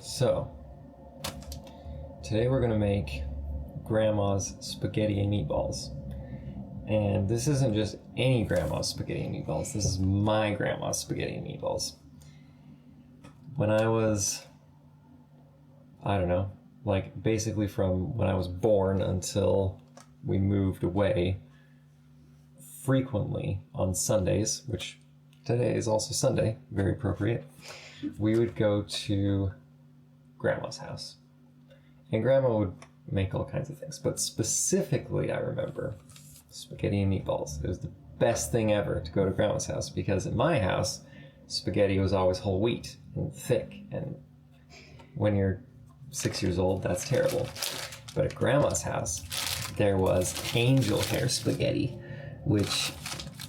So, today we're gonna make Grandma's spaghetti and meatballs. And this isn't just any grandma's spaghetti and meatballs, this is my grandma's spaghetti and meatballs. When I was, I don't know, like basically from when I was born until we moved away, frequently on Sundays, which today is also Sunday, very appropriate, we would go to Grandma's house. And Grandma would make all kinds of things, but specifically I remember spaghetti and meatballs. It was the best thing ever to go to Grandma's house, because in my house, spaghetti was always whole wheat and thick, and when you're 6 years old, that's terrible. But at Grandma's house, there was angel hair spaghetti, which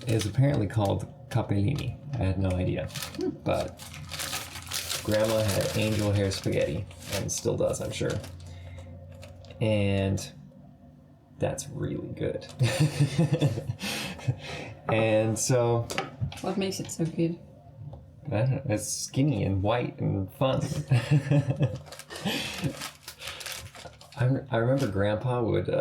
is apparently called capellini. I had no idea, but Grandma had angel hair spaghetti, and still does, I'm sure. And that's really good. And so... What makes it so good? I don't know, it's skinny and white and fun. I remember Grandpa would,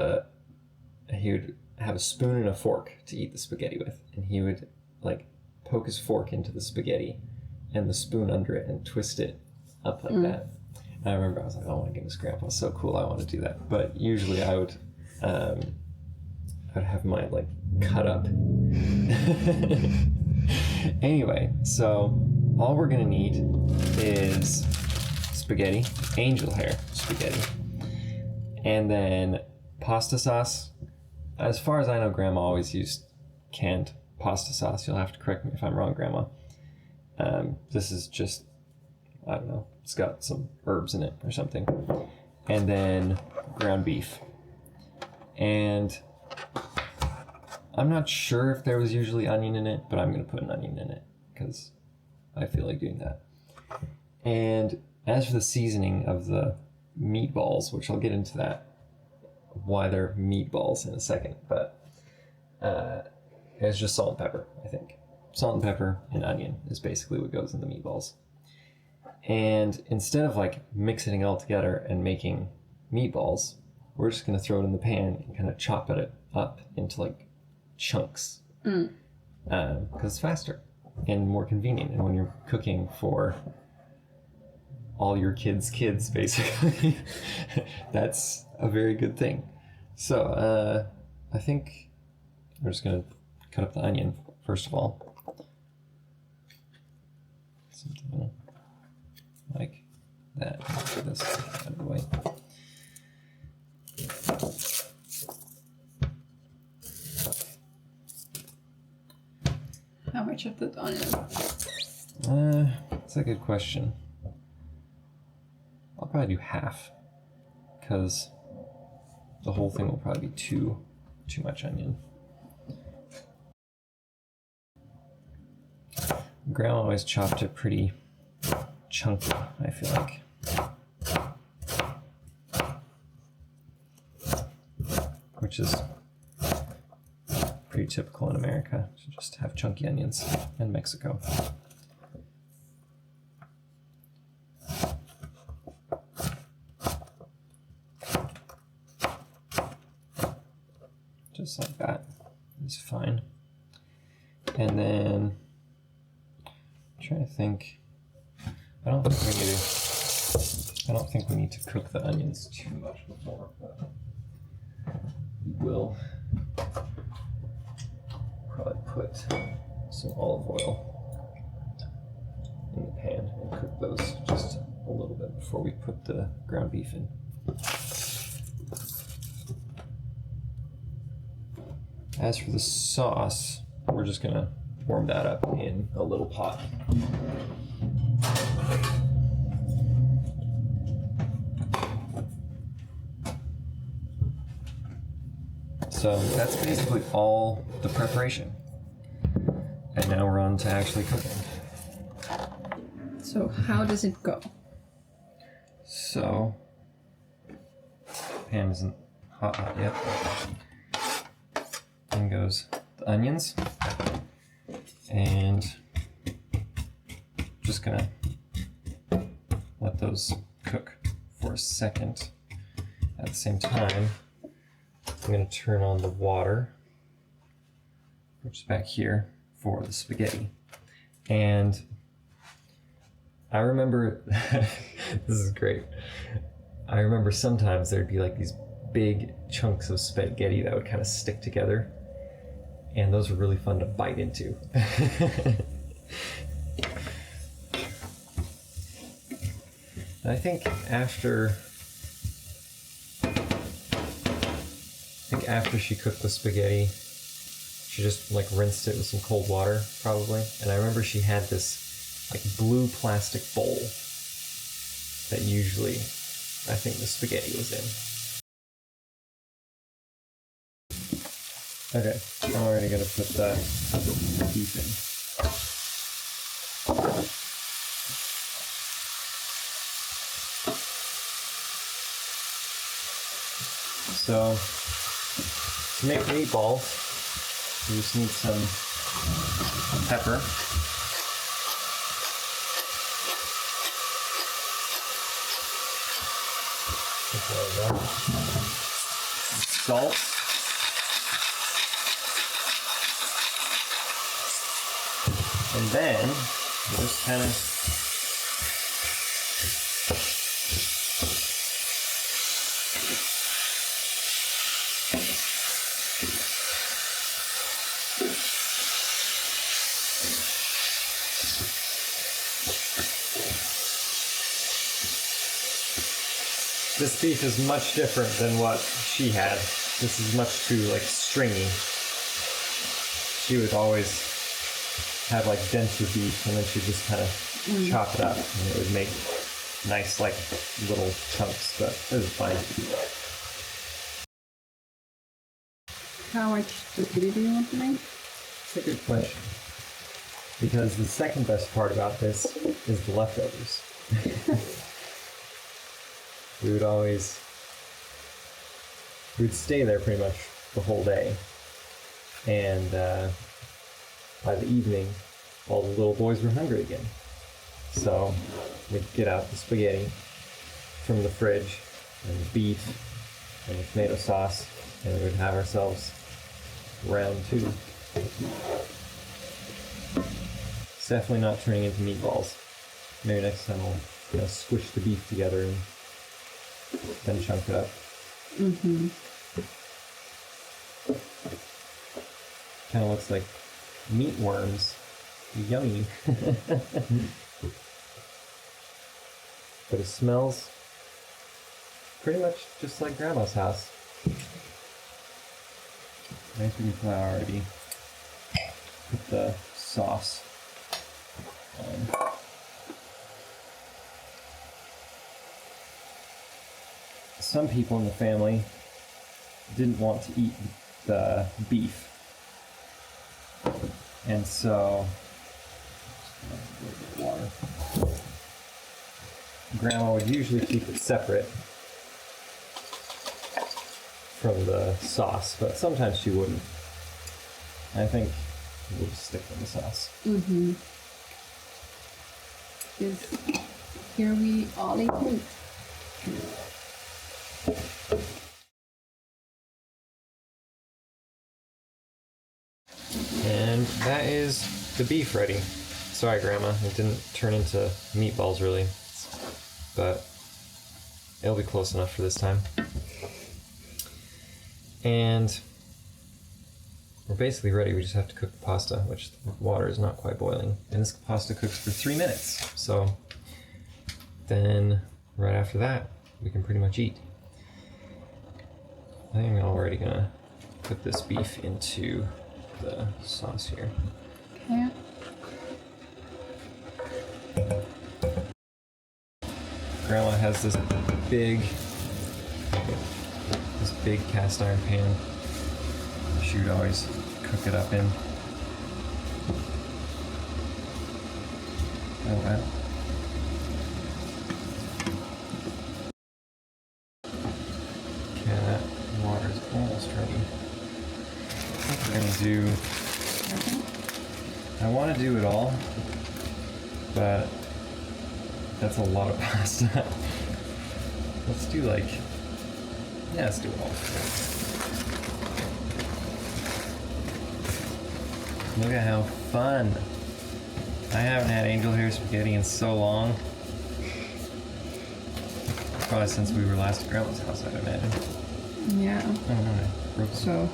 he would have a spoon and a fork to eat the spaghetti with, and he would like poke his fork into the spaghetti and the spoon under it and twist it up like that. And I remember I was like, oh my goodness, Grandpa's so cool, I want to do that. But usually I would have mine like cut up. Anyway, so all we're gonna need is spaghetti, angel hair spaghetti, and then pasta sauce. As far as I know, Grandma always used canned pasta sauce. You'll have to correct me if I'm wrong, Grandma. This is just, I don't know, it's got some herbs in it or something. And then ground beef. And I'm not sure if there was usually onion in it, but I'm going to put an onion in it because I feel like doing that. And as for the seasoning of the meatballs, which I'll get into that, why they're meatballs in a second, but it's just salt and pepper, I think. Salt and pepper and onion is basically what goes in the meatballs. And instead of like mixing it all together and making meatballs, we're just going to throw it in the pan and kind of chop it up into like chunks, because it's faster and more convenient. And when you're cooking for all your kids' basically, that's a very good thing. So I think we're just going to cut up the onion first of all. Something like that. Get this out of the way. How much of the onion? That's a good question. I'll probably do half, because the whole thing will probably be too much onion. Grandma always chopped it pretty chunky, I feel like. Which is pretty typical in America, to just have chunky onions, in Mexico. Just like that is fine. And then I'm trying to think. I don't think we need to cook the onions too much before, but we will probably put some olive oil in the pan and cook those just a little bit before we put the ground beef in. As for the sauce, we're just gonna warm that up in a little pot. So that's basically all the preparation. And now we're on to actually cooking. So how does it go? So, pan isn't hot yet. In goes the onions, and just gonna let those cook for a second. At the same time, I'm going to turn on the water, which is back here, for the spaghetti. And I remember, this is great. I remember sometimes there'd be like these big chunks of spaghetti that would kind of stick together. And those were really fun to bite into. I think after she cooked the spaghetti, she just like rinsed it with some cold water, probably. And I remember she had this like blue plastic bowl that usually I think the spaghetti was in. Okay, I'm already gonna put the beef in. So, to make meatballs, you just need some pepper, salt, and then you just kind of this beef is much different than what she had. This is much too like stringy. She would always have like denser beef and then she'd just kind of chop it up and it would make nice like little chunks, but it was fine. How much spaghetti do you want to make? That's a good question. Because the second best part about this is the leftovers. we would stay there pretty much the whole day. And by the evening, all the little boys were hungry again. So we'd get out the spaghetti from the fridge and the beef and the tomato sauce, and we would have ourselves round two. It's definitely not turning into meatballs. Maybe next time I'll squish the beef together and then chunk it up. Mm-hmm. Kind of looks like meat worms. Yummy. But it smells pretty much just like Grandma's house. I think I already put the sauce on. Some people in the family didn't want to eat the beef. And so, just a little bit of water. Grandma would usually keep it separate from the sauce, but sometimes she wouldn't. I think we'll just stick with the sauce. Mm-hmm. Because here we all eat meat. And that is the beef ready. Sorry, Grandma, it didn't turn into meatballs really, but it'll be close enough for this time. And we're basically ready. We just have to cook the pasta, which the water is not quite boiling. And this pasta cooks for 3 minutes. So then right after that, we can pretty much eat. I think I'm already gonna put this beef into the sauce here. Yeah. Grandma has this big cast iron pan. She would always cook it up in. Oh wow. Okay, that water's almost ready. I think we're gonna do. I want to do it all, but that's a lot of pasta. Let's do like, yeah, let's do it all. Look at how fun. I haven't had angel hair spaghetti in so long. Probably since we were last at Grandma's house, I'd imagine. Yeah. I don't know. I broke So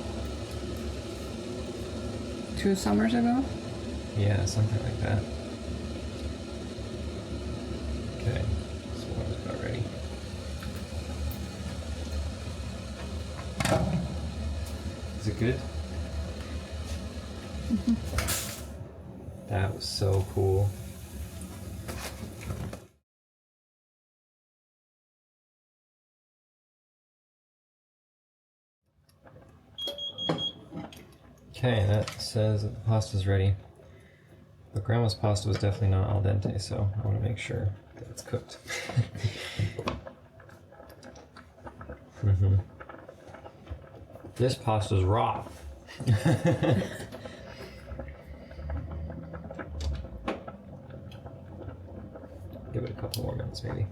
2 summers ago? Yeah, something like that. Okay, so I was about ready. Is it good? That was so cool. Okay, that says that the pasta's ready. But Grandma's pasta was definitely not al dente, so I want to make sure that it's cooked. This pasta's raw. Give it a couple more minutes, maybe.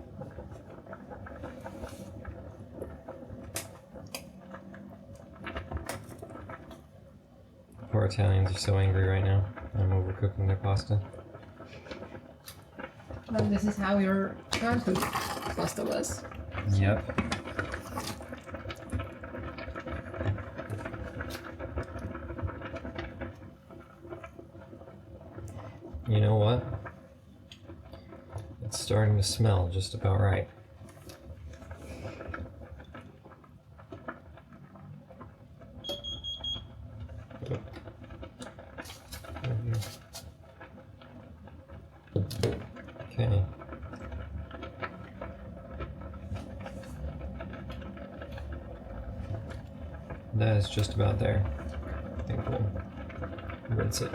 Poor Italians are so angry right now. I'm overcooking their pasta. Well, this is how your childhood pasta was. Yep. You know what? It's starting to smell just about right. Okay. That is just about there. I think we'll rinse it.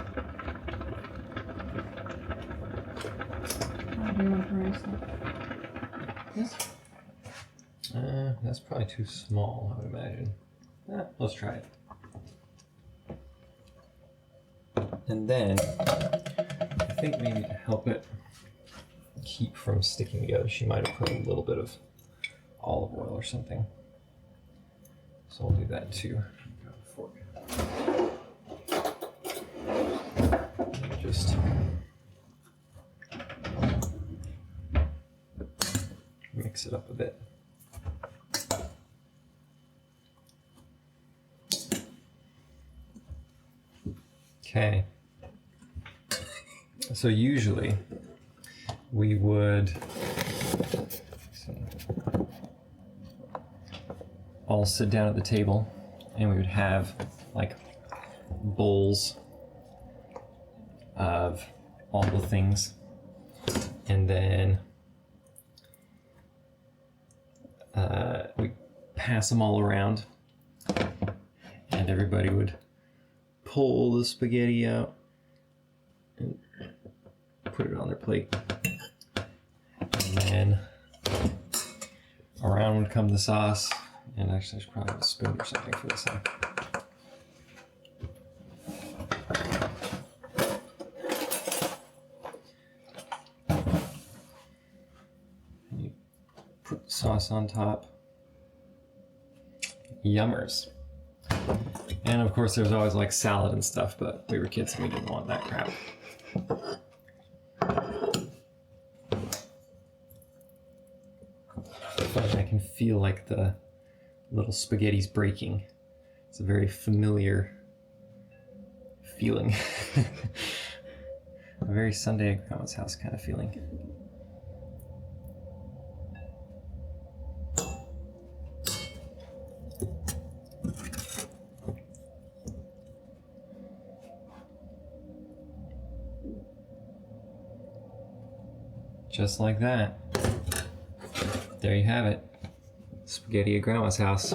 How do you want to rinse it? This? That's probably too small, I would imagine. Let's try it. And then, I think maybe to help it keep from sticking together, she might have put a little bit of olive oil or something. So I'll do that too. Just mix it up a bit. Okay. So usually we would all sit down at the table and we would have like bowls of all the things, and then we pass them all around and everybody would pull the spaghetti out and put it on their plate, and then around would come the sauce. And actually, there's probably a spoon or something for this one. And you put the sauce on top. Yummers. And of course, there's always like salad and stuff, but we were kids and we didn't want that crap. But I can feel like the little spaghetti's breaking. It's a very familiar feeling. A very Sunday at Grandma's house kind of feeling. Just like that. There you have it. Spaghetti at Grandma's house.